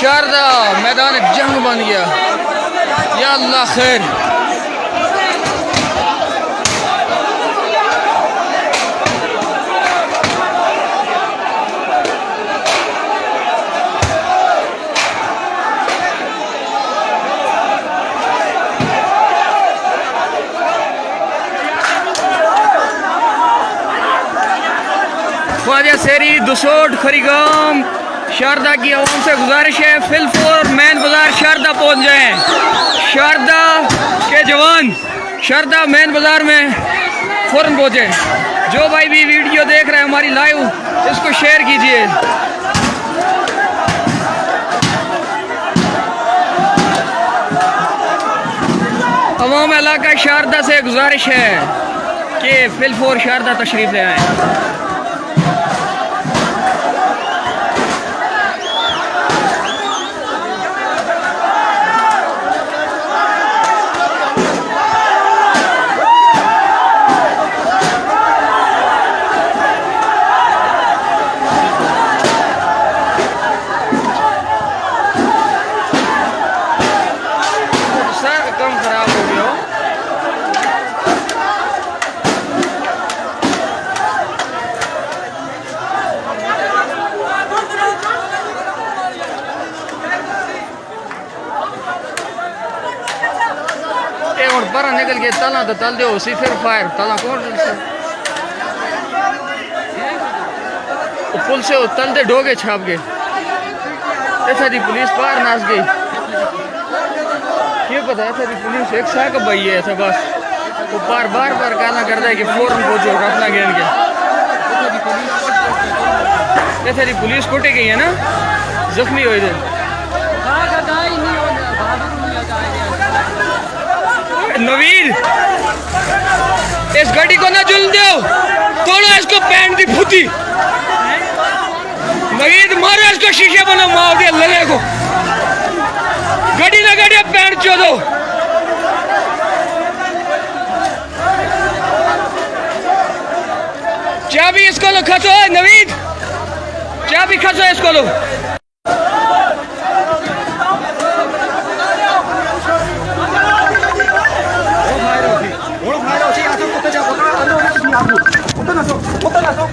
शारदा मैदान जंग बन गया। या अल्लाह खैर। ख्वाजा शेरी दुसोट खरीगाम शारदा की आवाम से गुजारिश है फिलफोर मैन बाजार शारदा पहुंच जाएं। शारदा के जवान शारदा मैन बाजार में फौरन पहुंचे। जो भाई भी वीडियो देख रहे हैं हमारी लाइव, इसको शेयर कीजिए। अवाम इलाका शारदा से गुजारिश है कि फिलफोर शारदा तशरीफ ले आए। कम खराब हो गया और बारह निकल के तला तो तल दो उसी फिर फायर तला कौन पुल से तल दे डोगे छाप के ऐसा दी पुलिस पार नाच गई। ये पता है सर पुलिस एक साथ का भाई है ऐसा बस वो बार बार कहना करता है कि फौरन पहुंचो अपना गेंद के। ऐसा पुलिस कोटे गई है ना, जख्मी हुए थे। नवीद इस गाड़ी को ना जुल दो, तोड़ो इसको पैंट दी फूटी। नवीद मारो इसको शीशे बना मार दिया लगे को गड्डी ना गड्डी पैंट चोदो। चाबी इसको लो खसो नवीद, चाबी खसो इसको लो।